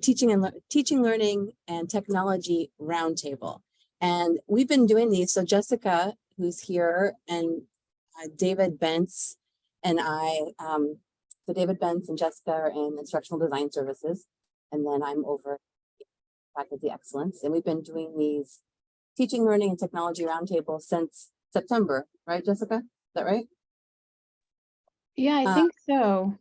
teaching, learning, and technology roundtable. And we've been doing these. So Jessica, who's here, and David Bentz and so David Bentz and Jessica are in instructional design services. And then I'm over faculty excellence. And we've been doing these teaching, learning, and technology roundtables since September, right, Jessica? Is that right? Yeah, I think so.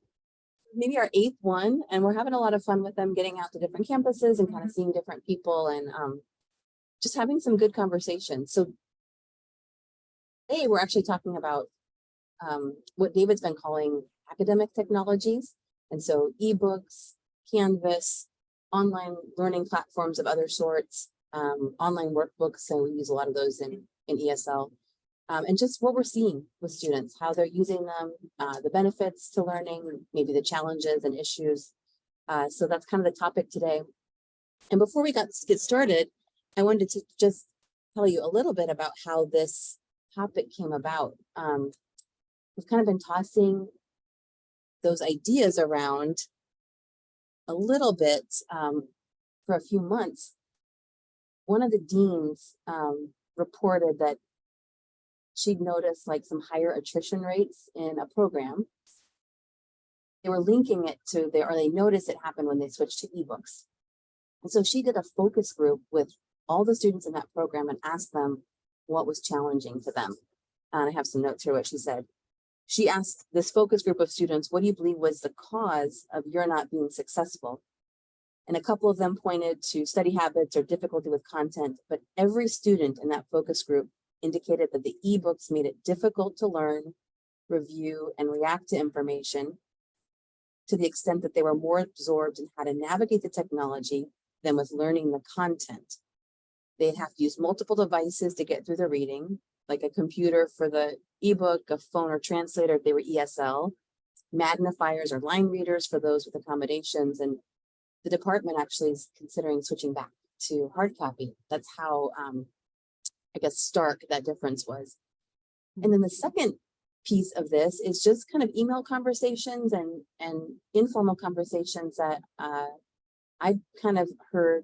Maybe our 8th one, and we're having a lot of fun with them, getting out to different campuses and kind of seeing different people and just having some good conversations. So today we're actually talking about what David's been calling academic technologies. And so ebooks, Canvas, online learning platforms of other sorts, online workbooks. So we use a lot of those in ESL. And just what we're seeing with students, how they're using them, the benefits to learning, maybe the challenges and issues. So that's kind of the topic today. And before we get started, I wanted to just tell you a little bit about how this topic came about. We've kind of been tossing those ideas around a little bit for a few months. One of the deans reported that she'd noticed like some higher attrition rates in a program. They were linking it to they noticed it happened when they switched to ebooks. And so she did a focus group with all the students in that program and asked them what was challenging to them. And I have some notes here, what she said. She asked this focus group of students, what do you believe was the cause of your not being successful? And a couple of them pointed to study habits or difficulty with content, but every student in that focus group indicated that the ebooks made it difficult to learn, review, and react to information to the extent that they were more absorbed in how to navigate the technology than with learning the content. They'd have to use multiple devices to get through the reading, like a computer for the ebook, a phone or translator if they were ESL, magnifiers or line readers for those with accommodations. And the department actually is considering switching back to hard copy. That's how I guess stark that difference was. And then the second piece of this is just kind of email conversations and informal conversations that I kind of heard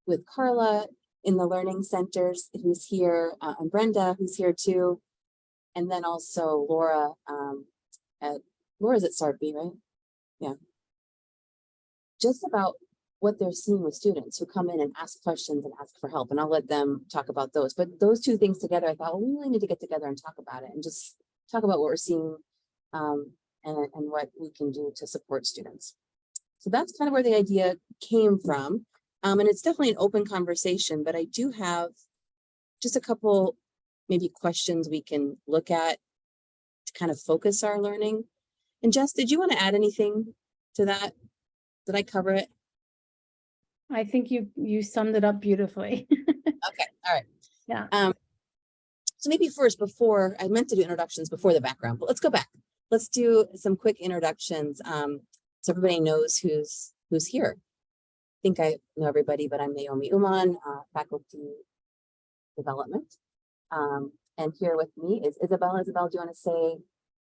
with Carla in the learning centers, who's here, and Brenda, who's here too. And then also Laura Laura's at SARP, right? Yeah. Just about what they're seeing with students who come in and ask questions and ask for help. And I'll let them talk about those. But those two things together, I thought, well, we really need to get together and talk about it and just talk about what we're seeing and what we can do to support students. So that's kind of where the idea came from. And it's definitely an open conversation, but I do have just a couple maybe questions we can look at to kind of focus our learning. And Jess, did you want to add anything to that? Did I cover it? I think you summed it up beautifully. Okay, all right. Yeah. So maybe first, before I meant to do introductions before the background, but let's go back. Let's do some quick introductions so everybody knows who's here. I think I know everybody, but I'm Naomi Uman, faculty development. And here with me is Isabel. Isabel, do you want to say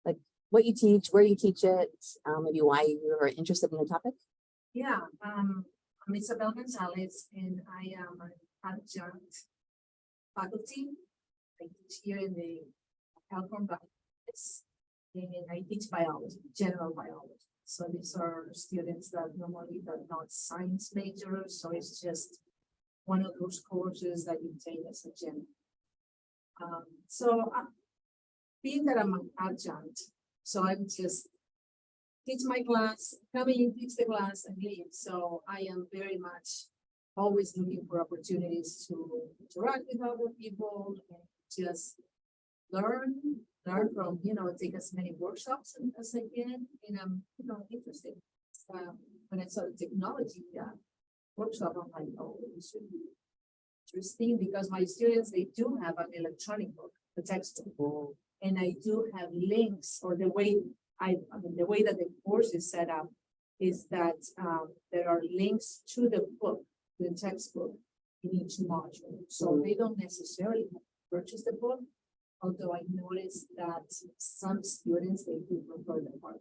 like what you teach, where you teach it, maybe why you are interested in the topic? Yeah, I'm Isabel Gonzalez, and I am an adjunct faculty. I teach here in the health and biology, and I teach biology, general biology. So these are students that normally are not science majors, so it's just one of those courses that you take as a general. Being that I'm an adjunct, so I'm just teach my class, come in, teach the class, and leave. So I am very much always looking for opportunities to interact with other people and just learn from, take as many workshops as I can. And I'm, interested. When I saw the technology workshop, I'm like, oh, it should be interesting because my students, they do have an electronic book, the textbook, and I do have links, or the way the way that the course is set up is that there are links to the book, the textbook, in each module. So they don't necessarily have to purchase the book, although I noticed that some students, they do prefer the hard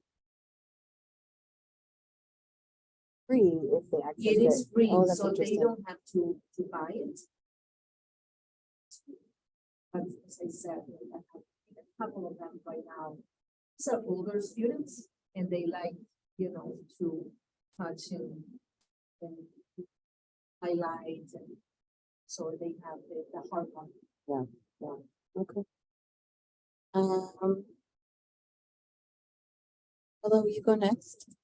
free if they access It is free, Oh, that's so they interesting. don't have to buy it. But as I said, I have a couple of them right now. So older students, and they like, to touch and highlight, and so they have the hard one. Okay. Hello, you go next.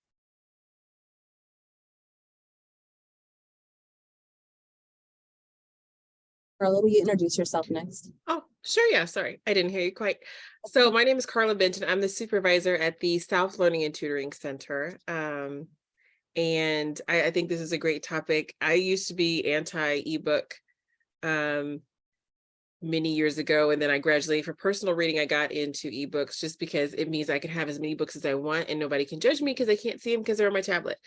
Carla, will you introduce yourself next? Oh, sure. Yeah. Sorry. I didn't hear you quite. So my name is Carla Benton. I'm the supervisor at the South Learning and Tutoring Center. And I think this is a great topic. I used to be anti-ebook many years ago. And then I gradually, for personal reading, I got into ebooks just because it means I can have as many books as I want and nobody can judge me because I can't see them because they're on my tablet.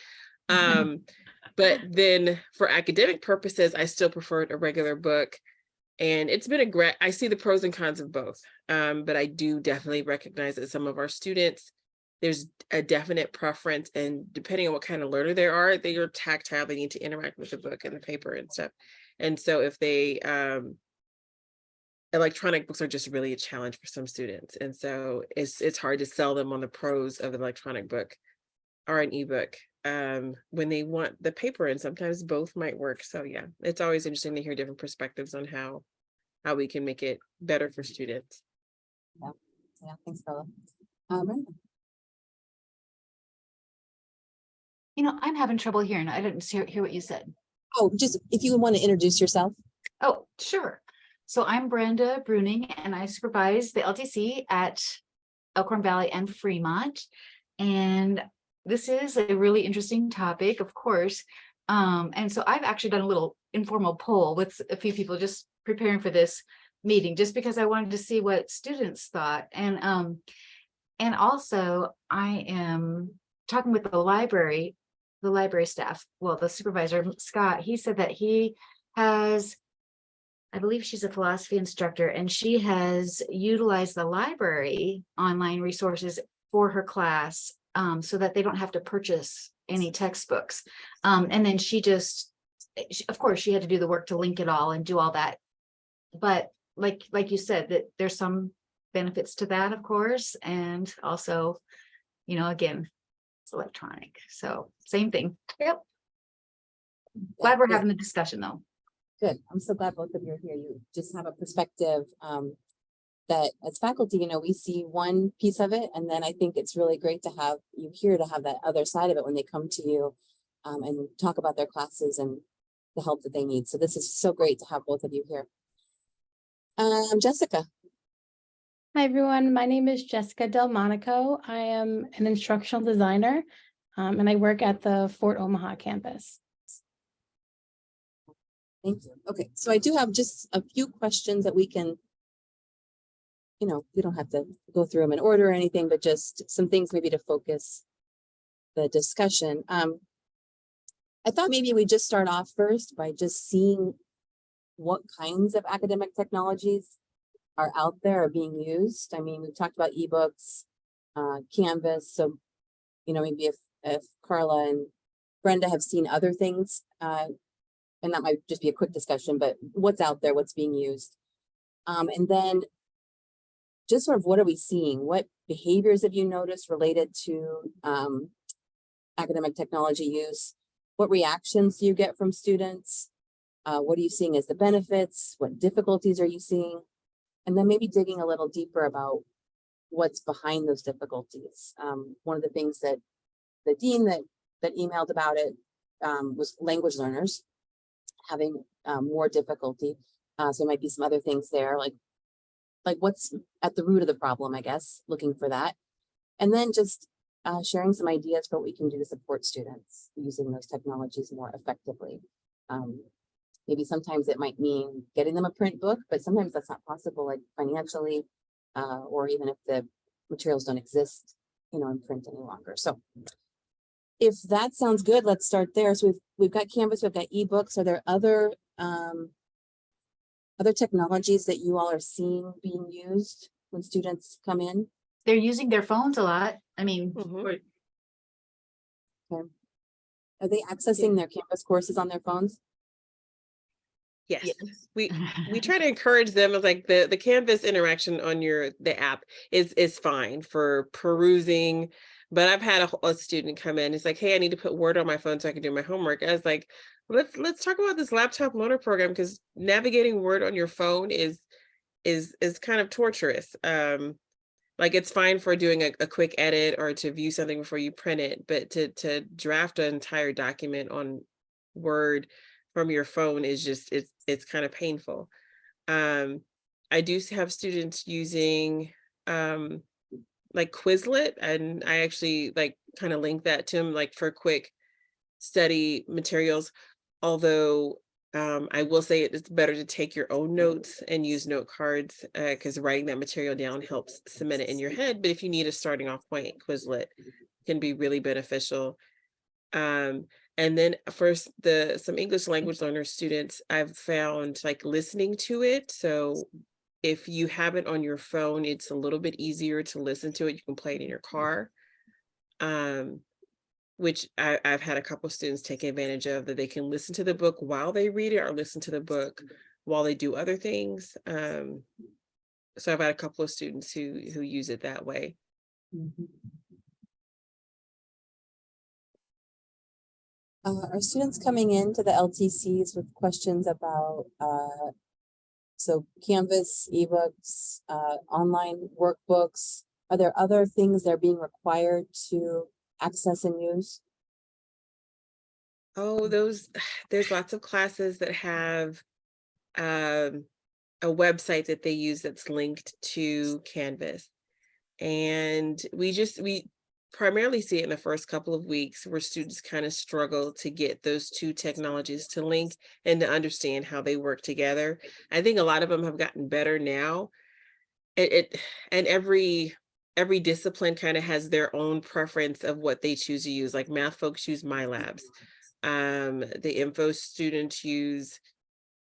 But then for academic purposes, I still preferred a regular book. And it's been I see the pros and cons of both. But I do definitely recognize that some of our students, there's a definite preference, and depending on what kind of learner they are tactile, they need to interact with the book and the paper and stuff. And so if they, electronic books are just really a challenge for some students. And so it's hard to sell them on the pros of an electronic book or an ebook when they want the paper, and sometimes both might work. So yeah, it's always interesting to hear different perspectives on how we can make it better for students. Yeah, thanks, Carla. I'm having trouble hearing. I didn't hear what you said. Oh, just if you want to introduce yourself. Oh, sure. So I'm Brenda Bruning, and I supervise the LTC at Elkhorn Valley and Fremont. And this is a really interesting topic, of course. And so I've actually done a little informal poll with a few people just preparing for this meeting, just because I wanted to see what students thought. And also I am talking with the library staff. Well, the supervisor, Scott, he said that he has, I believe she's a philosophy instructor, and she has utilized the library online resources for her class, so that they don't have to purchase any textbooks. And then of course, she had to do the work to link it all and do all that. But like you said, that there's some benefits to that, of course. And also, again, it's electronic. So same thing. Yep. Glad we're having the discussion though. Good. I'm so glad both of you are here. You just have a perspective that as faculty, we see one piece of it, and then I think it's really great to have you here to have that other side of it when they come to you and talk about their classes and the help that they need. So this is so great to have both of you here. Jessica. Hi, everyone. My name is Jessica Delmonico. I am an instructional designer, and I work at the Fort Omaha campus. Thank you. Okay, so I do have just a few questions that we can, we don't have to go through them in order or anything, but just some things maybe to focus the discussion. I thought maybe we just start off first by just seeing what kinds of academic technologies are out there, are being used. I mean, we've talked about ebooks, Canvas. So, maybe if Carla and Brenda have seen other things, and that might just be a quick discussion, but what's out there, what's being used. And then just sort of what are we seeing? What behaviors have you noticed related to academic technology use? What reactions do you get from students? What are you seeing as the benefits? What difficulties are you seeing? And then maybe digging a little deeper about what's behind those difficulties. One of the things that the dean that emailed about it was language learners having more difficulty. So there might be some other things there, like what's at the root of the problem, I guess, looking for that. And then just sharing some ideas for what we can do to support students using those technologies more effectively. Maybe sometimes it might mean getting them a print book, but sometimes that's not possible, like financially, or even if the materials don't exist, in print any longer. So if that sounds good, let's start there. So we've got Canvas, we've got ebooks. Are there other technologies that you all are seeing being used when students come in? They're using their phones a lot. I mean, Mhm. Okay. Are they accessing their campus courses on their phones? Yes, we try to encourage them. It's like the Canvas interaction on the app is fine for perusing, but I've had a student come in. It's like, hey, I need to put Word on my phone so I can do my homework. I was like, let's talk about this laptop learner program, because navigating Word on your phone is kind of torturous. Like, it's fine for doing a quick edit or to view something before you print it, but to draft an entire document on Word from your phone is just, it's kind of painful. I do have students using like Quizlet, and I actually like kind of link that to them, like for quick study materials. Although I will say it's better to take your own notes and use note cards, because writing that material down helps cement it in your head. But if you need a starting off point, Quizlet can be really beneficial. And then for some English language learner students, I've found like listening to it. So if you have it on your phone, it's a little bit easier to listen to it. You can play it in your car. Which I've had a couple of students take advantage of, that they can listen to the book while they read it, or listen to the book while they do other things. So I've had a couple of students who use it that way. Are students coming into the LTCs with questions about so Canvas, ebooks, online workbooks? Are there other things they're being required to access and use? Oh, there's lots of classes that have a website that they use that's linked to Canvas. And we primarily see it in the first couple of weeks, where students kind of struggle to get those two technologies to link and to understand how they work together. I think a lot of them have gotten better now. And every discipline kind of has their own preference of what they choose to use. Like math folks use MyLabs. The info students use,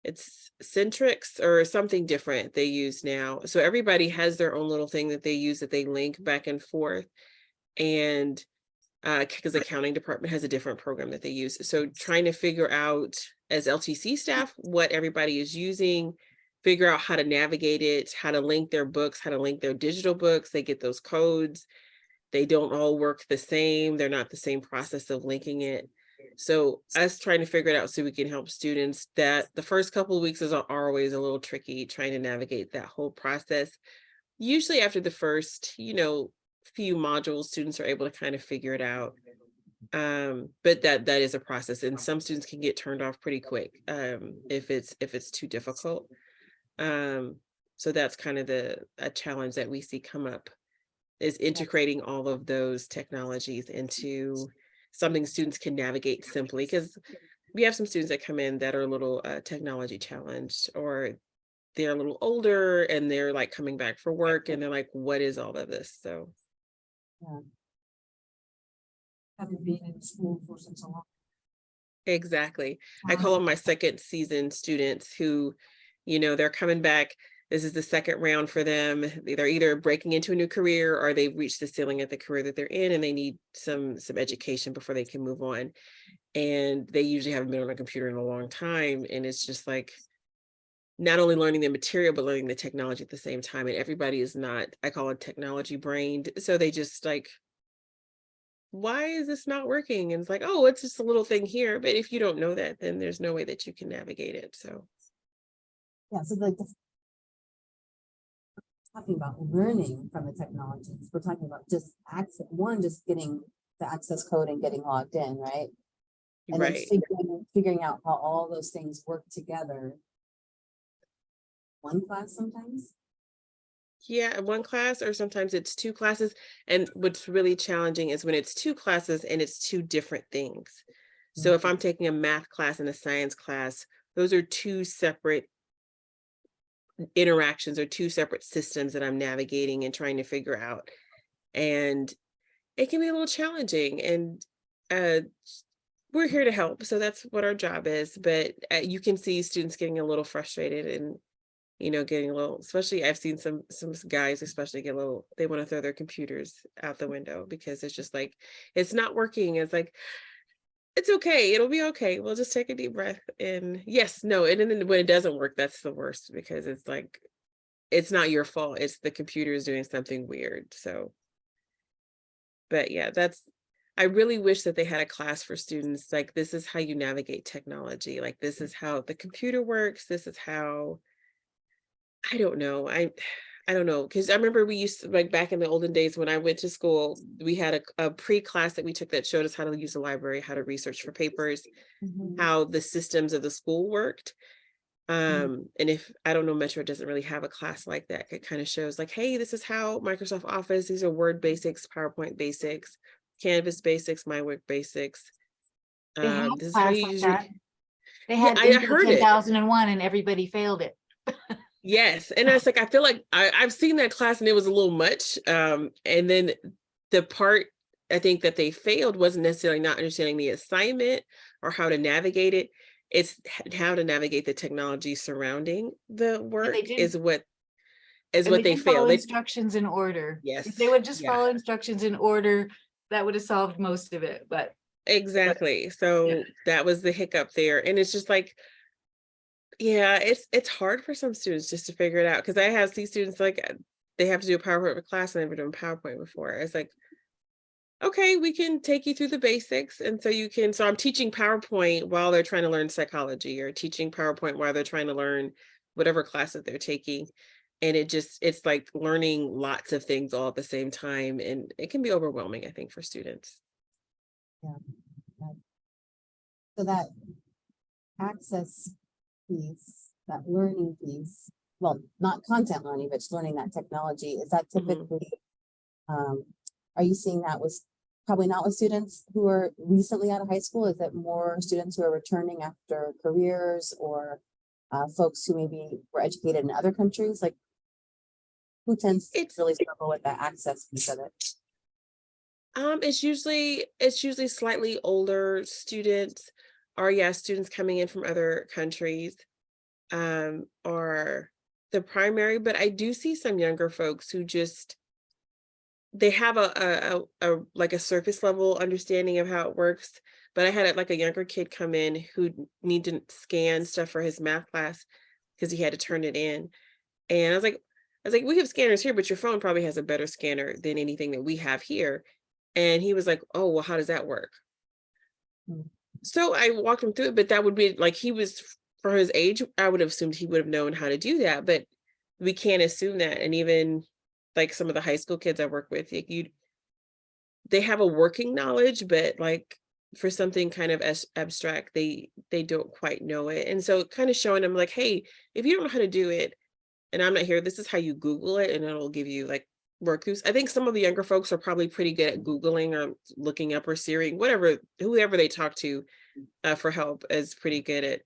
it's Centrix or something different they use now. So everybody has their own little thing that they use, that they link back and forth. And because accounting department has a different program that they use. So trying to figure out, as LTC staff, what everybody is using, figure out how to navigate it, how to link their books, how to link their digital books. They get those codes. They don't all work the same. They're not the same process of linking it. So us trying to figure it out so we can help students. That the first couple of weeks are always a little tricky, trying to navigate that whole process. Usually after the first, few modules, students are able to kind of figure it out. But that is a process, and some students can get turned off pretty quick if it's too difficult. So that's kind of a challenge that we see come up, is integrating all of those technologies into something students can navigate simply, because we have some students that come in that are a little technology challenged, or they're a little older and they're like coming back for work and they're like, what is all of this? So Yeah. Having been in school for such a long exactly. I call them my second season students who, they're coming back. This is the second round for them. They're either breaking into a new career, or they've reached the ceiling at the career that they're in, and they need some education before they can move on. And they usually haven't been on a computer in a long time. And it's just like, not only learning the material, but learning the technology at the same time. And everybody is not, I call it technology brained. So they just like, why is this not working? And it's like, oh, it's just a little thing here. But if you don't know that, then there's no way that you can navigate it. So Yeah, so like talking about learning from the technologies, we're talking about just access, just getting the access code and getting logged in, right? And right. then figuring out how all those things work together. One class sometimes? Yeah, one class, or sometimes it's two classes. And what's really challenging is when it's two classes and it's two different things. So if I'm taking a math class and a science class, those are two separate interactions, or two separate systems that I'm navigating and trying to figure out. And it can be a little challenging, and we're here to help. So that's what our job is. But you can see students getting a little frustrated, and getting a little, especially I've seen some guys especially get a little, they want to throw their computers out the window, because it's just like, it's not working. It's like, it's okay. It'll be okay. We'll just take a deep breath and yes, no. And then when it doesn't work, that's the worst because it's like, it's not your fault. It's the computer is doing something weird. So, but yeah, I really wish that they had a class for students. Like, this is how you navigate technology. Like, this is how the computer works. This is how, I don't know. I don't know. Cause I remember we used to, like back in the olden days when I went to school, we had a pre-class that we took that showed us how to use the library, how to research for papers, how the systems of the school worked. And if I don't know, Metro doesn't really have a class like that. It kind of shows like, hey, this is how Microsoft Office, these are Word basics, PowerPoint basics, Canvas basics, MyWork basics. They had This is how class you like use that. They Yeah, had I into the heard it. 10,001 and everybody failed it. Yes. And it's like, I feel like I've seen that class and it was a little much. And then the part I think that they failed wasn't necessarily not understanding the assignment or how to navigate it. It's how to navigate the technology surrounding the work is what And they they didn't follow failed. instructions in order. Yes. If they would just Yeah, follow instructions in order, that would have solved most of it, but. exactly. So that was the hiccup there. And it's just like, yeah, it's hard for some students just to figure it out. Cause I have see students like they have to do a PowerPoint class and they've never done PowerPoint before. It's like, okay, we can take you through the basics. And so so I'm teaching PowerPoint while they're trying to learn psychology or teaching PowerPoint while they're trying to learn whatever classes they're taking. And it's like learning lots of things all at the same time. And it can be overwhelming, I think, for students. Yeah. So that access piece, that learning piece, well, not content learning, but just learning that technology, is that typically, are you seeing that with, probably not with students who are recently out of high school? Is it more students who are returning after careers or folks who maybe were educated in other countries? Like, who tends to really struggle with that access piece of it? It's usually slightly older students, or students coming in from other countries, or the primary. But I do see some younger folks who just they have a like a surface level understanding of how it works. But I had like a younger kid come in who needed to scan stuff for his math class because he had to turn it in, and I was like, we have scanners here, but your phone probably has a better scanner than anything that we have here. And he was like, oh, well, how does that work? So I walked him through it, but that would be like, for his age, I would have assumed he would have known how to do that, but we can't assume that. And even like some of the high school kids I work with, like they have a working knowledge, but like for something kind of abstract, they don't quite know it. And so kind of showing them like, hey, if you don't know how to do it, and I'm not here, this is how you Google it, and it'll give you like workthroughs. I think some of the younger folks are probably pretty good at Googling or looking up or Siri, whoever they talk to for help is pretty good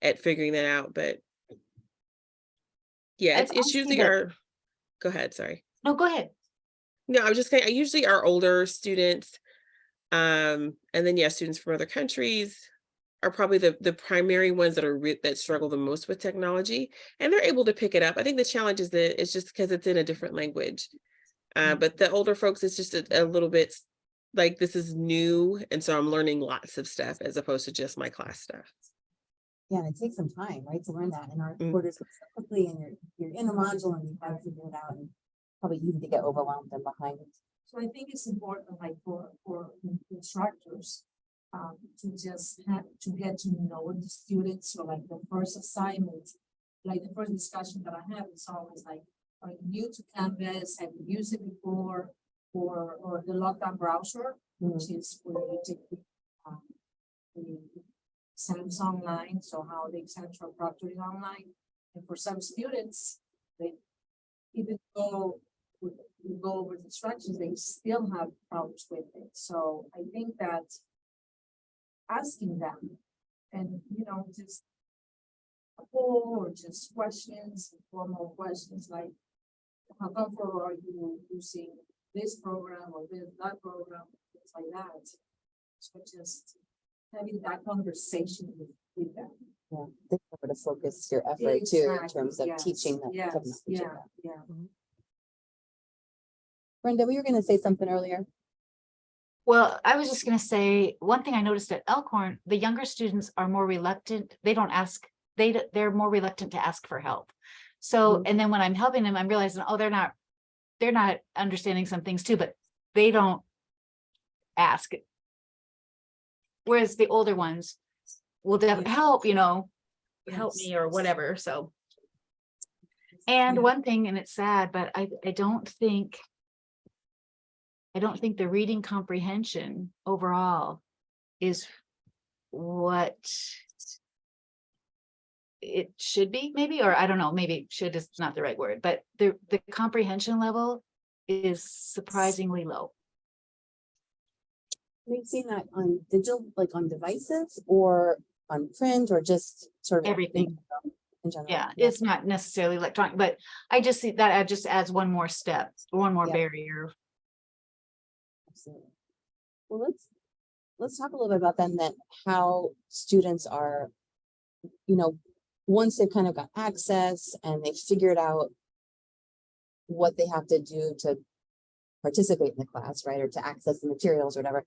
at figuring that out. But yeah, it's usually go ahead, sorry. No, go ahead. No, I was just saying, I usually are older students. And then students from other countries are probably the primary ones that struggle the most with technology, and they're able to pick it up. I think the challenge is that it's just because it's in a different language. But the older folks, it's just a little bit like this is new, and so I'm learning lots of stuff as opposed to just my class stuff. Yeah, and it takes some time, right, to learn that. And our quarters go so quickly, and you're in a module and you have to figure it out, and probably easy to get overwhelmed and behind. So I think it's important, like for instructors, to just have to get to know the students. So like the first assignment, like the first discussion that I have is always like, are you new to Canvas? Have you used it before? Or the lockdown browser, which is where you take the exams online. So how the exams are proctored online. And for some students, they even though we go over the instructions, they still have problems with it. So I think that asking them and, just a poll or just questions, formal questions like, how comfortable are you using this program or that program, things like that. So just having that conversation with them. Yeah, they have to focus your effort too in terms of Yes, teaching them yes, technology. yeah. Brenda, we were going to say something earlier. Well, I was just gonna say, one thing I noticed at Elkhorn, the younger students are more reluctant. They don't ask, they're more reluctant to ask for help. So, and then when I'm helping them, I'm realizing, oh, they're not understanding some things too, but they don't ask. Whereas the older ones will help, help me or whatever, so. And one thing, and it's sad, but I don't think the reading comprehension overall is what it should be, maybe, or I don't know, maybe should is not the right word, but the comprehension level is surprisingly low. We've seen that on digital, like on devices or on print or just sort of Everything. in general. Yeah, it's not necessarily electronic, but I just see that it just adds one more step, one more barrier. Absolutely. Well, let's talk a little bit about then how students are, once they've kind of got access and they've figured out what they have to do to participate in the class, right, or to access the materials or whatever.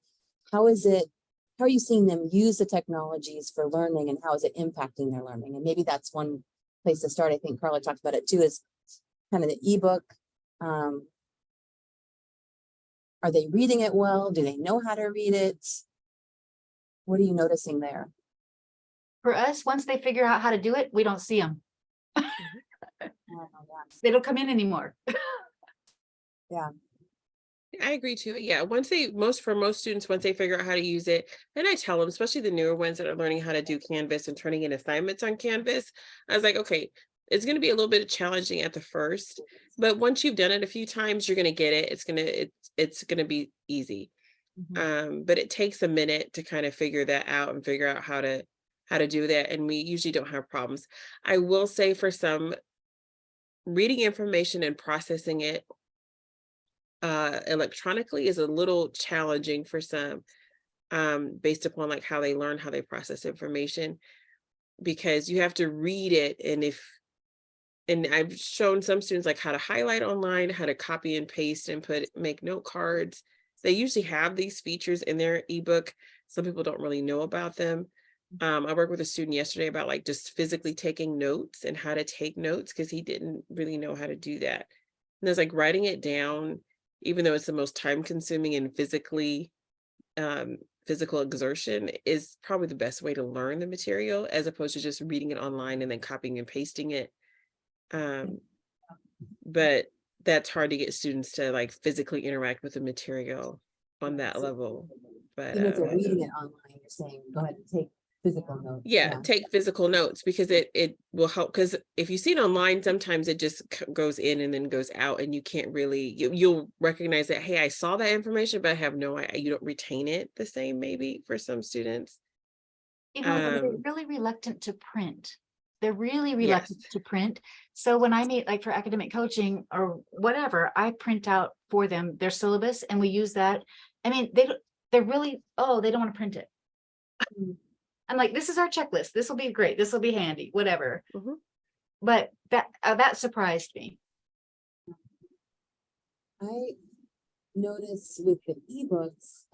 How are you seeing them use the technologies for learning, and how is it impacting their learning? And maybe that's one place to start. I think Carla talked about it too, is kind of the ebook. Are they reading it well? Do they know how to read it? What are you noticing there? For us, once they figure out how to do it, we don't see them. They don't come in anymore. Yeah. I agree too. Yeah, for most students, once they figure out how to use it, and I tell them, especially the newer ones that are learning how to do Canvas and turning in assignments on Canvas, I was like, okay, it's going to be a little bit challenging at the first, but once you've done it a few times, you're going to get it. It's going to be easy. But it takes a minute to kind of figure that out and figure out how to do that. And we usually don't have problems. I will say for some, reading information and processing it electronically is a little challenging for some, based upon like how they learn, how they process information, because you have to read it. And I've shown some students like how to highlight online, how to copy and paste and make note cards. They usually have these features in their ebook. Some people don't really know about them. I worked with a student yesterday about like just physically taking notes and how to take notes, because he didn't really know how to do that. And there's like writing it down, even though it's the most time consuming and physical exertion, is probably the best way to learn the material, as opposed to just reading it online and then copying and pasting it. But that's hard to get students to like physically interact with the material on that level. But Even if they're reading it online, you're saying go ahead and take physical notes. yeah, take physical notes, because it will help. Because if you see it online, sometimes it just goes in and then goes out, and you can't really, you'll recognize that, hey, I saw that information, but I have no idea. You don't retain it the same, maybe, for some students. They're really reluctant to print. They're really reluctant to print. So when I meet, like for academic coaching or whatever, I print out for them their syllabus and we use that. I mean, they're really, they don't want to print it. I'm like, this is our checklist. This will be great. This will be handy, whatever. But that surprised me. I noticed with the ebooks,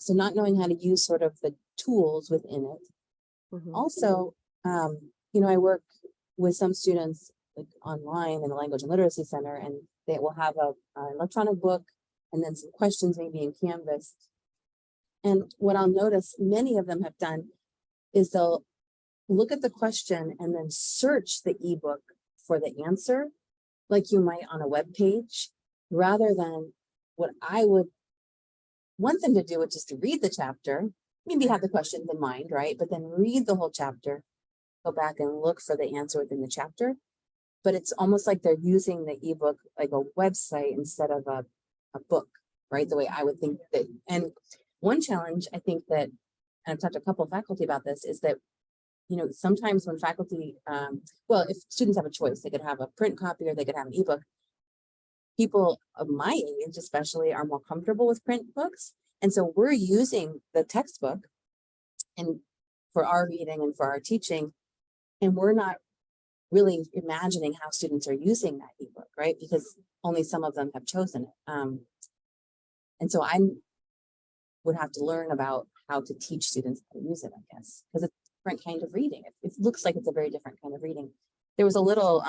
so not knowing how to use sort of the tools within it. Also, I work with some students like online in the Language and Literacy Center, and they will have an electronic book and then some questions maybe in Canvas. And what I'll notice many of them have done is they'll look at the question and then search the ebook for the answer, like you might on a web page, rather than what I would want them to do, which is to read the chapter, maybe have the questions in mind, right? But then read the whole chapter, go back and look for the answer within the chapter. But it's almost like they're using the ebook like a website instead of a book, right? The way I would think that. And one challenge I think that, and I've talked to a couple of faculty about this, is that, sometimes when faculty, if students have a choice, they could have a print copy or they could have an ebook. People of my age especially are more comfortable with print books. And so we're using the textbook and for our reading and for our teaching, and we're not really imagining how students are using that ebook, right? Because only some of them have chosen it. And so would have to learn about how to teach students how to use it, I guess, because it's a different kind of reading. It looks like it's a very different kind of reading. There was a little,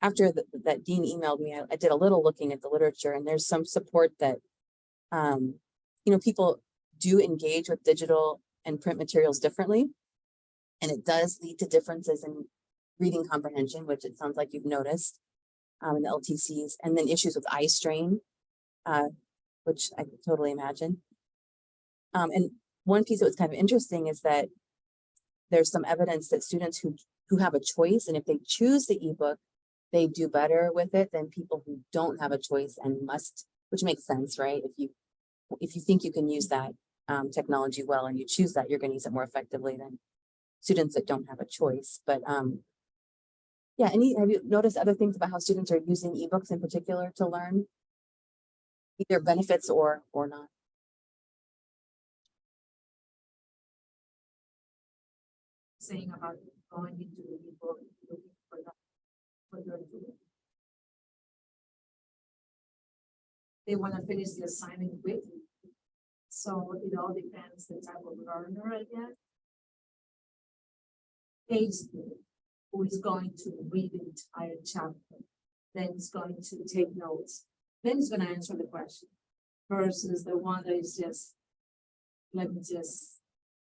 after that Dean emailed me, I did a little looking at the literature, and there's some support that, people do engage with digital and print materials differently. And it does lead to differences in reading comprehension, which it sounds like you've noticed in the LTCs, and then issues with eye strain, which I could totally imagine. And one piece that was kind of interesting is that there's some evidence that students who have a choice, and if they choose the ebook, they do better with it than people who don't have a choice and must, which makes sense, right? If you think you can use that technology well and you choose that, you're going to use it more effectively than students that don't have a choice. But yeah, have you noticed other things about how students are using ebooks in particular to learn, either benefits or not? Saying about going into the ebook, looking for that, what they're doing. They want to finish the assignment quickly. So it all depends the type of learner, I guess. A student who is going to read the entire chapter, then is going to take notes, then is going to answer the question, versus the one that is just, let me just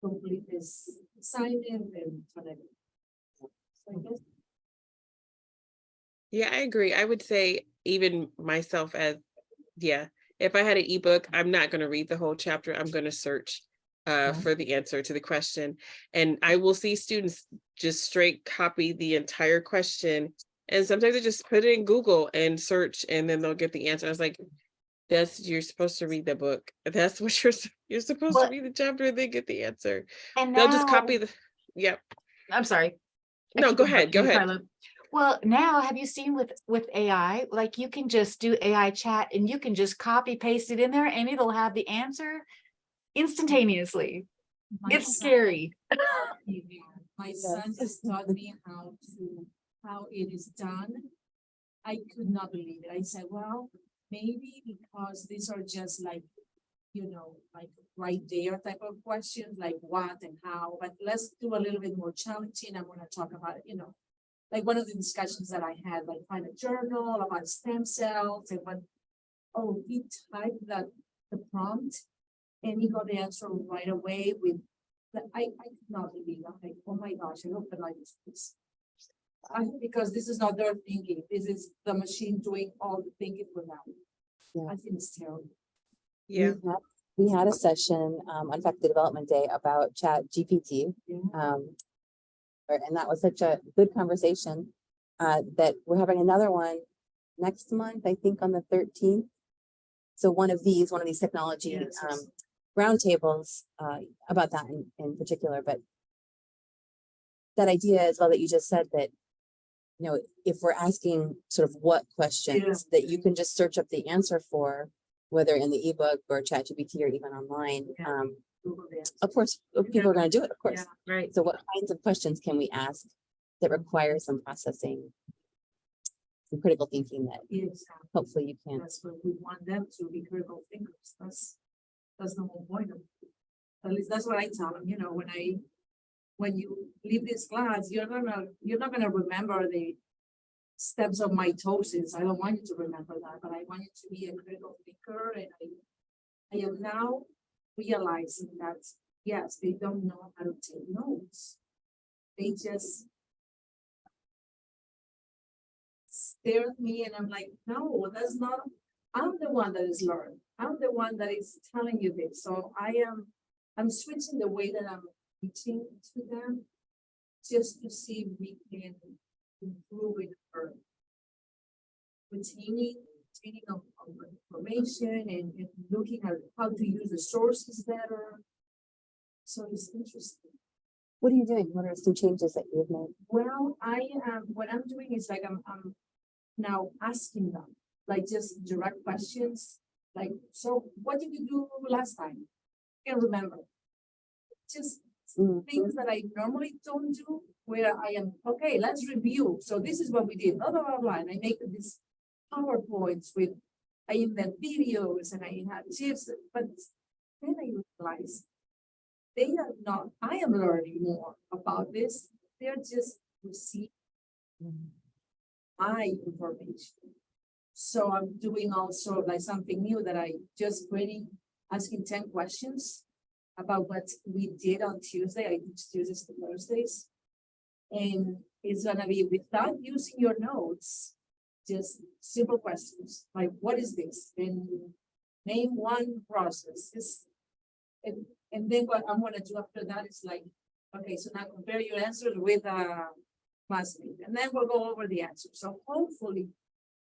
complete this assignment and whatever. So I guess. Yeah, I agree. I would say even myself if I had an ebook, I'm not going to read the whole chapter. I'm going to search for the answer to the question. And I will see students just straight copy the entire question. And sometimes they just put it in Google and search, and then they'll get the answer. I was like, you're supposed to read the book. That's what you're supposed to read the chapter and then get the answer. And They'll just copy yep. I'm sorry. No, go ahead. Go ahead. Carla. Well, now have you seen with AI, like you can just do AI chat and you can just copy paste it in there and it'll have the answer instantaneously. It's scary. My son just taught me how it is done. I could not believe it. I said, well, maybe because these are just like, like right there type of questions, like what and how, but let's do a little bit more challenging. I'm going to talk about it, like one of the discussions that I had, like find a journal about stem cells, and he typed the prompt and he got the answer right away with I could not believe it. I'm like, oh my gosh, I hope that I use this. Because this is not their thinking. This is the machine doing all the thinking for them. Yeah. I think it's terrible. Yeah. We had a session on Faculty Development Day about Chat GPT. Yeah. And that was such a good conversation that we're having another one next month, I think on the 13th. So one of these technology roundtables about that in particular, but that idea as well that you just said that, if we're asking sort of what questions that you can just search up the answer for, whether in the ebook or ChatGPT or even online, of course, people are going to do it, of course. Yeah, right. So what kinds of questions can we ask that require some processing, some critical thinking that hopefully you can? That's what we want them to be, critical thinkers. That's the whole point of it. At least that's what I tell them, when you leave this class, you're not gonna remember the steps of mitosis. I don't want you to remember that, but I want you to be a critical thinker. And I am now realizing that, yes, they don't know how to take notes. They just stare at me and I'm like, no, that's not, I'm the one that is learning. I'm the one that is telling you this. So I'm switching the way that I'm teaching to them just to see if we can improve it or retaining of information and looking at how to use the sources better. So it's interesting. What are you doing? What are some changes that you've made? Well, what I'm doing is like I'm now asking them, like just direct questions. Like, so what did you do last time? I can't remember. Just things that I normally don't do, where I am, okay, let's review. So this is what we did, blah, blah, blah, blah. And I make these PowerPoints with I invent videos and I have tips, but then I realize they are not, I am learning more about this. They're just receiving my information. So I'm doing also like something new that I just really asking 10 questions about what we did on Tuesday. I teach Tuesdays to Thursdays. And it's gonna be without using your notes, just simple questions like, what is this? And name one process. And then what I'm gonna do after that is like, okay, so now compare your answers with a classmate, and then we'll go over the answers. So hopefully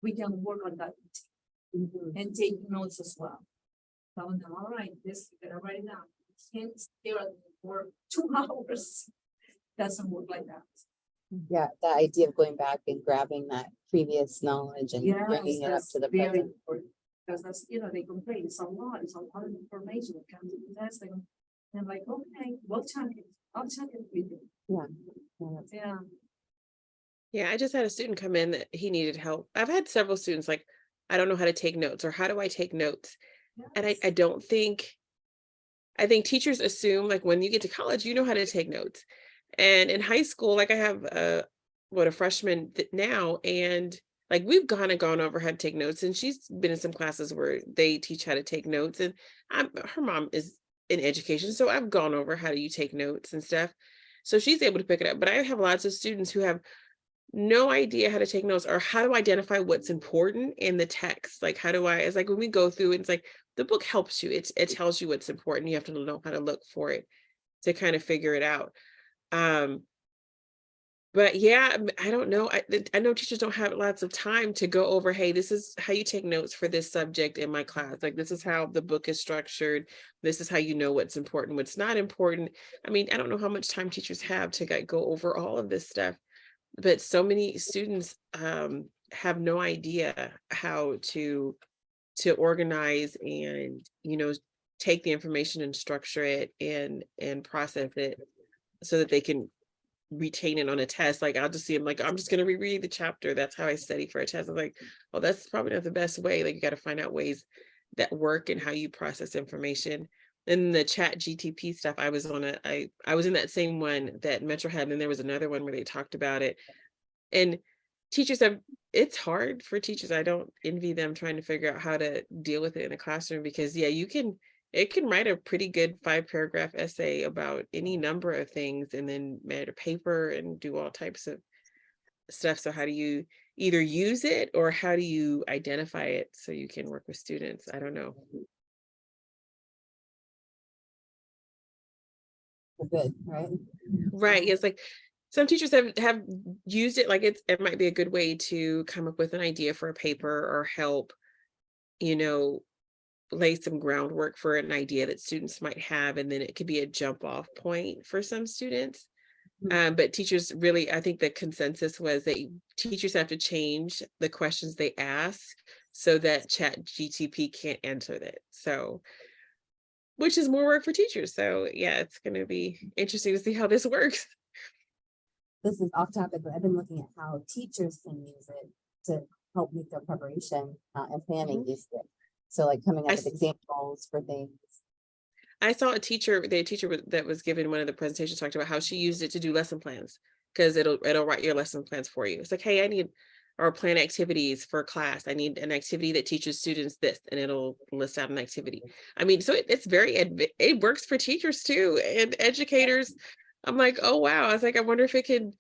we can work on that and take notes as well. Telling them, all right, this, you gotta write it down. Can't stare at me for 2 hours. Doesn't work like that. Yeah, the idea of going back and grabbing that previous knowledge and Yes, bringing it up that's to the very present. important. Because that's, they complain, it's a lot of information that comes to the test. And I'm like, okay, we'll check it. I'll check it with you. Yeah. that's- Yeah. Yeah, I just had a student come in that he needed help. I've had several students like, I don't know how to take notes, or how do I take notes? And I Yes. don't think, I think teachers assume like when you get to college, you know how to take notes. And in high school, like I have a freshman now, and like we've gone over how to take notes, and she's been in some classes where they teach how to take notes, and her mom is in education, so I've gone over how do you take notes and stuff. So she's able to pick it up, but I have lots of students who have no idea how to take notes or how to identify what's important in the text. Like, how do I, it's like when we go through, it's like the book helps you. It tells you what's important. You have to know how to look for it to kind of figure it out. But yeah, I don't know. I know teachers don't have lots of time to go over, hey, this is how you take notes for this subject in my class. Like, this is how the book is structured. This is how you know what's important, what's not important. I mean, I don't know how much time teachers have to go over all of this stuff, but so many students have no idea how to organize and, take the information and structure it and process it so that they can retain it on a test. Like, I'll just see them like, I'm just going to reread the chapter. That's how I study for a test. I'm like, oh, that's probably not the best way. Like, you got to find out ways that work and how you process information. And the chat GTP stuff, I was in that same one that Metro had, and there was another one where they talked about it. And teachers it's hard for teachers. I don't envy them trying to figure out how to deal with it in a classroom, because yeah, it can write a pretty good 5-paragraph essay about any number of things and then make a paper and do all types of stuff. So how do you either use it, or how do you identify it so you can work with students? I don't know. Good, right? Right. It's like some teachers have used it, like it might be a good way to come up with an idea for a paper or help, lay some groundwork for an idea that students might have, and then it could be a jump off point for some students. But teachers really, I think the consensus was that teachers have to change the questions they ask so that chat GTP can't answer that. So, which is more work for teachers. So yeah, it's going to be interesting to see how this works. This is off topic, but I've been looking at how teachers can use it to help make their preparation and planning easier. So like coming up with examples for things. I saw the teacher that was given one of the presentations talked about how she used it to do lesson plans, because it'll write your lesson plans for you. It's like, hey, I need or plan activities for class. I need an activity that teaches students this, and it'll list out an activity. I mean, so it's it works for teachers too and educators. I'm like, oh wow. I was like, I wonder if it could,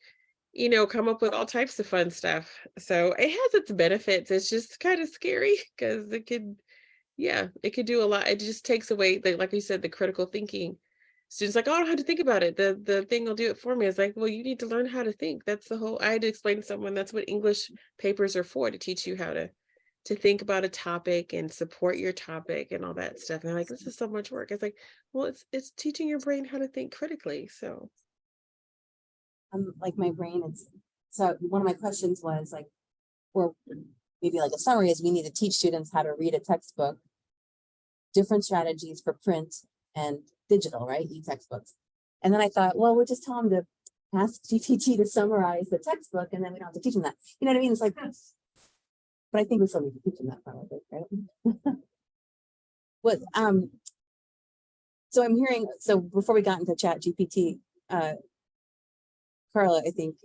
come up with all types of fun stuff. So it has its benefits. It's just kind of scary because it could do a lot. It just takes away like you said, the critical thinking. Students like, oh, I don't have to think about it. The thing will do it for me. It's like, well, you need to learn how to think. That's the whole, I had to explain to someone that's what English papers are for, to teach you how to think about a topic and support your topic and all that stuff. And they're like, this is so much work. It's like, well, it's teaching your brain how to think critically. So Like my brain, so one of my questions was like, or maybe like a summary is, we need to teach students how to read a textbook, different strategies for print and digital, right? E-textbooks. And then I thought, well, we'll just tell them to ask GPT to summarize the textbook, and then we don't have to teach them that. You know what I mean? It's like, but I think we still need to teach them that probably, right? What, so I'm hearing, so before we got into Chat GPT, Carla, I think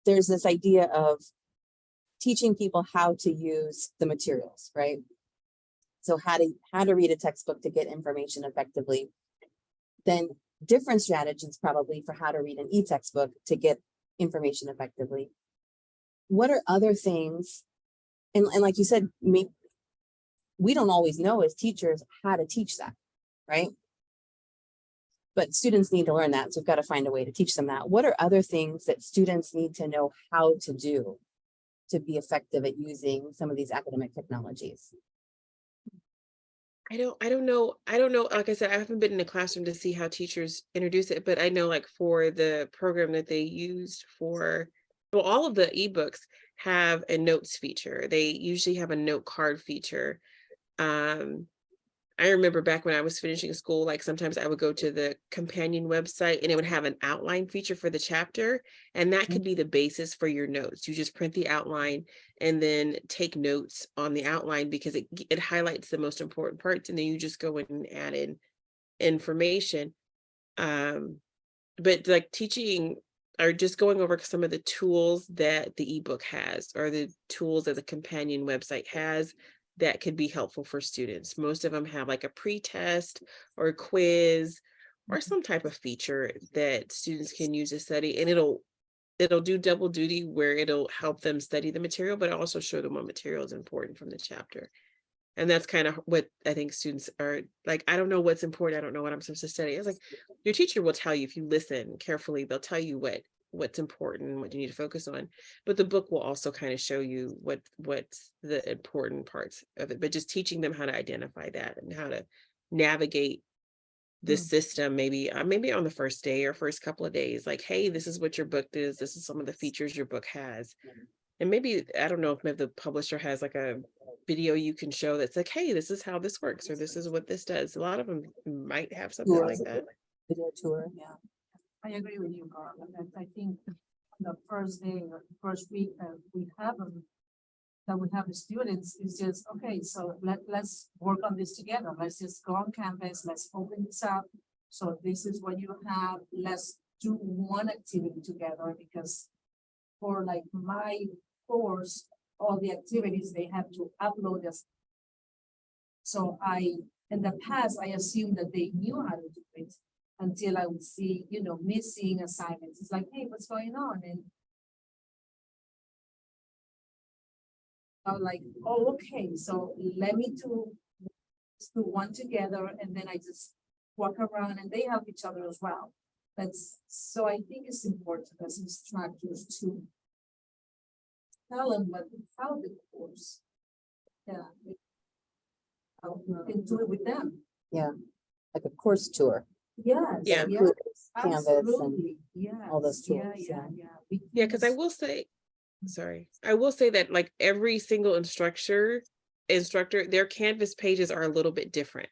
there's this idea of teaching people how to use the materials, right? So how to read a textbook to get information effectively. Then different strategies probably for how to read an e-textbook to get information effectively. What are other things? And like you said, we don't always know as teachers how to teach that, right? But students need to learn that. So we've got to find a way to teach them that. What are other things that students need to know how to do to be effective at using some of these academic technologies? I don't know. Like I said, I haven't been in a classroom to see how teachers introduce it, but I know like for the program that they used for, well, all of the ebooks have a notes feature. They usually have a note card feature. I remember back when I was finishing school, like sometimes I would go to the companion website and it would have an outline feature for the chapter. And that could be the basis for your notes. You just print the outline and then take notes on the outline because it highlights the most important parts. And then you just go in and add in information. But like teaching or just going over some of the tools that the ebook has or the tools that the companion website has that could be helpful for students. Most of them have like a pre-test or a quiz or some type of feature that students can use to study, and it'll do double duty where it'll help them study the material, but also show them what material is important from the chapter. And that's kind of what I think students are like, I don't know what's important. I don't know what I'm supposed to study. It's like your teacher will tell you if you listen carefully, they'll tell you what's important and what you need to focus on. But the book will also kind of show you what's the important parts of it. But just teaching them how to identify that and how to navigate the system, maybe on the first day or first couple of days, like, hey, this is what your book is. This is some of the features your book has. And maybe, I don't know if maybe the publisher has like a video you can show that's like, hey, this is how this works, or this is what this does. A lot of them might have something like that. Video tour, yeah. I agree with you, Carl. I think the first day or first week that we have the students is just, okay, so let's work on this together. Let's just go on campus, let's open this up. So this is what you have. Let's do one activity together, because for like my course, all the activities they have to upload this. So in the past, I assumed that they knew how to do it until I would see, missing assignments. It's like, hey, what's going on? And I'm like, oh, okay, so let me do one together, and then I just walk around and they help each other as well. So I think it's important as instructors to tell them how the course. Yeah. And do it with them. Yeah, like a course tour. Yes. Yeah. Yes, Canvas and absolutely. Yes. all those tools, Yeah. Yeah, because I will say that like every single instructor, their Canvas pages are a little bit different.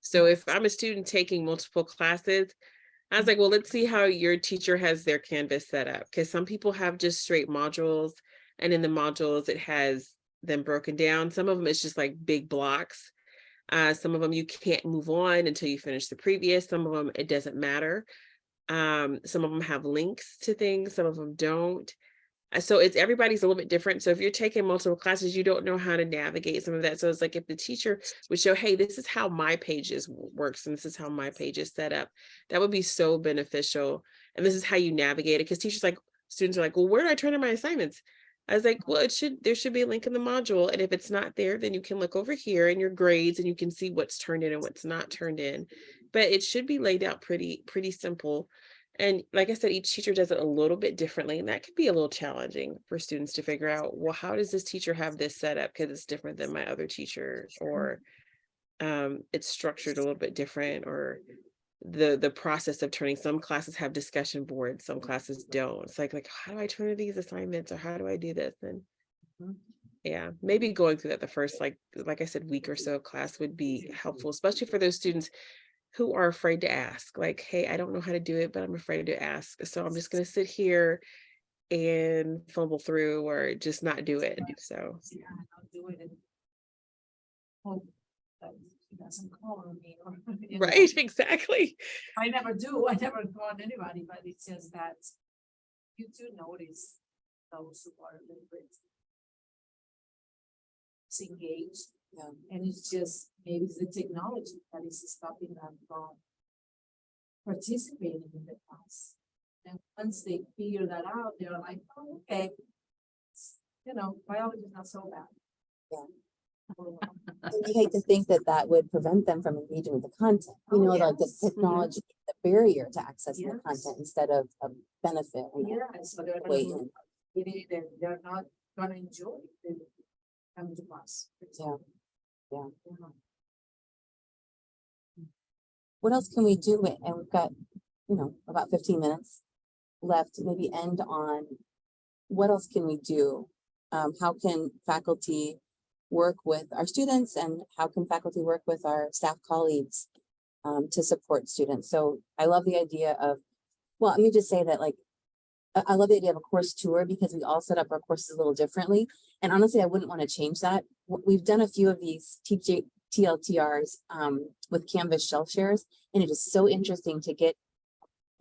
So if I'm a student taking multiple classes, I was like, well, let's see how your teacher has their Canvas set up. Because some people have just straight modules, and in the modules, it has them broken down. Some of them it's just like big blocks. Some of them you can't move on until you finish the previous. Some of them, it doesn't matter. Some of them have links to things, some of them don't. So everybody's a little bit different. So if you're taking multiple classes, you don't know how to navigate some of that. So it's like if the teacher would show, hey, this is how my pages works and this is how my page is set up, that would be so beneficial. And this is how you navigate it. Because students are like, well, where do I turn in my assignments? I was like, well, there should be a link in the module. And if it's not there, then you can look over here in your grades and you can see what's turned in and what's not turned in. But it should be laid out pretty simple. And like I said, each teacher does it a little bit differently. And that could be a little challenging for students to figure out, well, how does this teacher have this set up? Because it's different than my other teacher, or it's structured a little bit different, or the process of turning, some classes have discussion boards, some classes don't. It's like how do I turn these assignments, or how do I do this? And yeah, maybe going through that the first like I said, week or so of class would be helpful, especially for those students who are afraid to ask, like, hey, I don't know how to do it, but I'm afraid to ask. So I'm just going to sit here and fumble through or just not do it. So Yeah, I'll do it and hope that he doesn't call on me or. you know. right, exactly. I never do. I never call on anybody, but it's just that you do notice those who are a little bit disengaged. Yeah. And it's just, maybe it's the technology that is stopping them from participating in the class. And once they figure that out, they're like, oh, okay. You know, biology is not so bad. Yeah. Oh, And I hate to think that that would prevent them from engaging with the content, you Oh, know, like the yes. Mhm. technology, the barrier to accessing the Yes. content instead of a benefit. and a Yeah, so they're way gonna in. get it and they're not gonna enjoy it coming to class. for example. Yeah. Yeah. What else can we do? And we've got, you know, about 15 minutes left, maybe end on what else can we do? How can faculty work with our students and how can faculty work with our staff colleagues to support students? So I love the idea of, well, let me just say that, like, I love the idea of a course tour because we all set up our courses a little differently. And honestly, I wouldn't want to change that. We've done a few of these TLTRs with Canvas shelf shares, and it is so interesting to get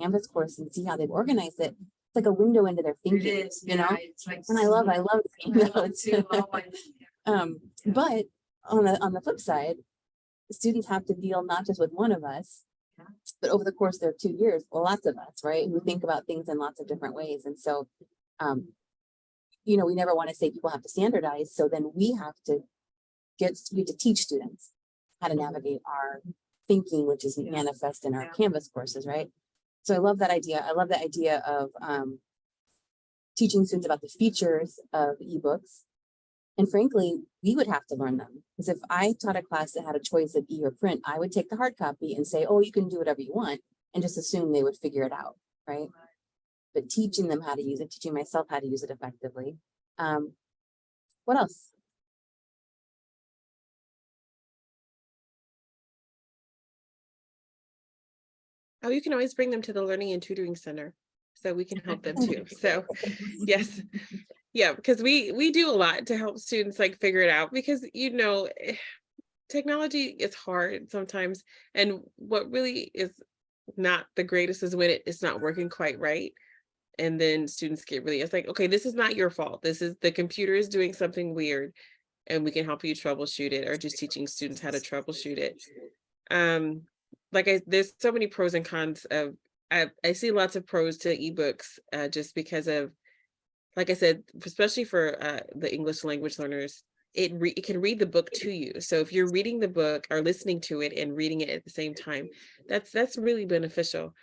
Canvas course and see how they've organized it. It's like a window into their It thinking, is, you know? it's like. And I love seeing I love those. too. Oh, yeah. But on the flip side, students have to deal not just with one of us, Yeah. but over the course of their 2 years, lots of us, right? Who think about things in lots of different ways. And so, you know, we never want to say people have to standardize. So then we have to teach students how to navigate our thinking, which is Yeah. manifest in our Yeah. Canvas courses, right? So I love that idea. I love the idea of teaching students about the features of ebooks. And frankly, we would have to learn them. Because if I taught a class that had a choice of e or print, I would take the hard copy and say, oh, you can do whatever you want, and just assume they would figure it out, right? But teaching them how to use it, teaching myself how to use it effectively. What else? Oh, you can always bring them to the Learning and Tutoring Center so we can help them too. So yes. Yeah, because we do a lot to help students like figure it out because, you know, technology is hard sometimes. And what really is not the greatest is when it's not working quite right. And then students get really, it's like, okay, this is not your fault. This is the computer is doing something weird and we can help you troubleshoot it, or just teaching students how to troubleshoot it. There's so many pros and cons of, I see lots of pros to ebooks just because of, like I said, especially for the English language learners, it can read the book to you. So if you're reading the book or listening to it and reading it at the same time, that's really beneficial.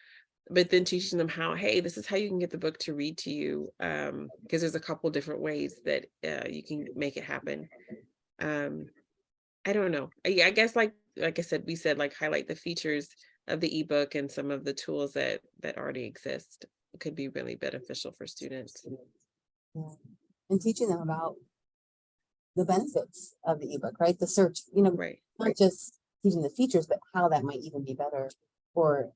But then teaching them how, hey, this is how you can get the book to read to you, because there's a couple different ways that you can make it happen. I don't know. I guess like I said, we said like highlight the features of the ebook and some of the tools that already exist could be really beneficial for students. Yeah. And teaching them about the benefits of the ebook, right? The search, you know, Right. not just teaching the features, but how that might even be better or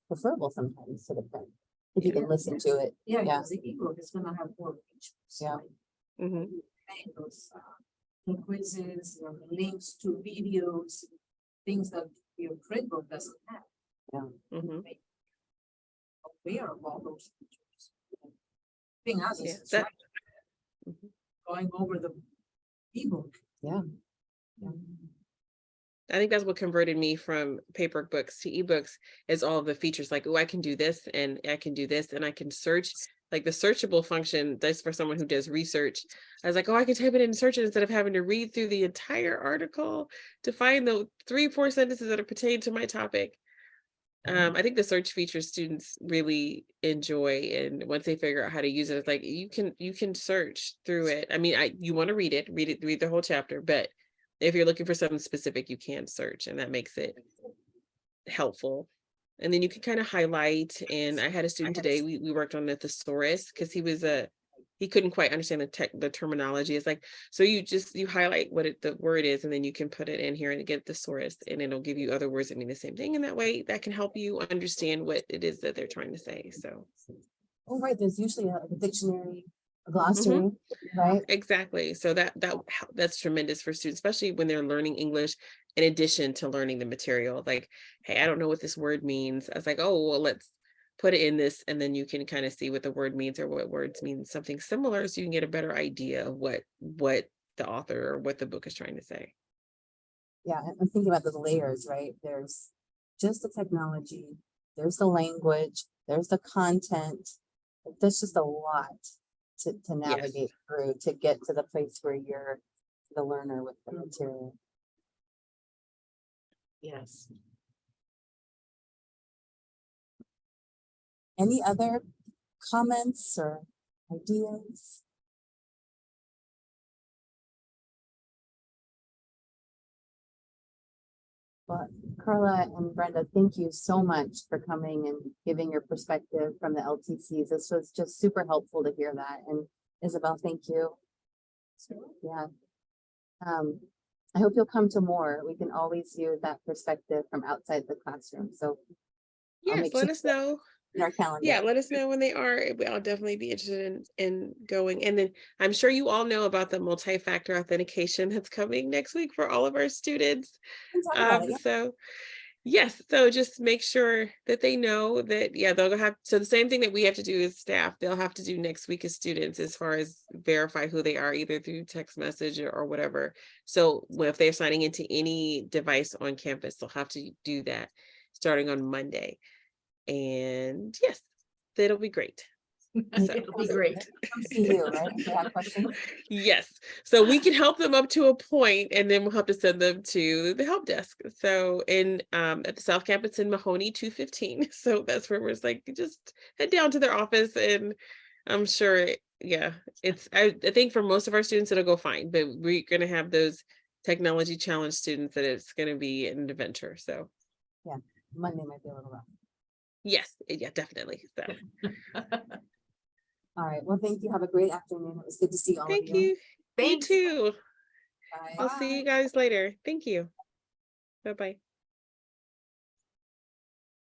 preferable sometimes to the print. If you can listen to it. Yeah, Yeah. because the ebook is gonna have more features. Yeah. like, Mm-hmm. and those quizzes, links to videos, things that your print book doesn't have. Mm-hmm. Aware of all those features. Thing else Yeah, is that- right, going over the ebook. Yeah. I think that's what converted me from paper books to ebooks is all the features like, oh, I can do this and I can do this and I can search, like the searchable function. That's for someone who does research. I was like, oh, I can type it in and search it instead of having to read through the entire article to find the 3-4 sentences that are pertain to my topic. I think the search feature students really enjoy, and once they figure out how to use it, it's like you can search through it. I mean, you want to read the whole chapter, but if you're looking for something specific, you can search, and that makes it helpful. And then you can kind of highlight. And I had a student today, we worked on the thesaurus because he couldn't quite understand the terminology. It's like, so you highlight what the word is, and then you can put it in here and get the thesaurus, and it'll give you other words that mean the same thing. And that way that can help you understand what it is that they're trying to say. So Oh, right, there's usually a dictionary, a glossary, right? Exactly. So that's tremendous for students, especially when they're learning English in addition to learning the material. Like, hey, I don't know what this word means. I was like, oh, well, let's put it in this, and then you can kind of see what the word means or what words mean something similar, so you can get a better idea of what the author or what the book is trying to say. Yeah, I'm thinking about the layers, right? There's just the technology, there's the language, there's the content. There's just a lot to navigate through to get to the place where you're the learner with the material. Yes. Any other comments or ideas? Well, Carla and Brenda, thank you so much for coming and giving your perspective from the LTCs. This was just super helpful to hear that. And Isabel, thank you. Yeah. I hope you'll come to more. We can always use that perspective from outside the classroom. So Yes, let us know. in our calendar. Yeah, let us know when they are. I'll definitely be interested in going. And then I'm sure you all know about the multi-factor authentication that's coming next week for all of our students. So yes, so just make sure that they know that, yeah, they'll have, so the same thing that we have to do as staff, they'll have to do next week as students, as far as verify who they are, either through text message or whatever. So if they're signing into any device on campus, they'll have to do that starting on Monday. And yes, that'll be great. So. It'll be great. Come see you, right? If they have questions. Yes. So we can help them up to a point, and then we'll have to send them to the help desk. So at the South Campus in Mahoney 215. So that's where we're like, just head down to their office, and I'm sure, yeah, I think for most of our students it'll go fine, but we're gonna have those technology challenge students that it's gonna be an adventure. So yeah, Monday might be a little rough. Yes, yeah, definitely. So all right. Well, thank you. Have a great afternoon. It was good to see all thank of you. you. Thanks. You too. Bye. I'll see you guys later. Thank you. Bye-bye.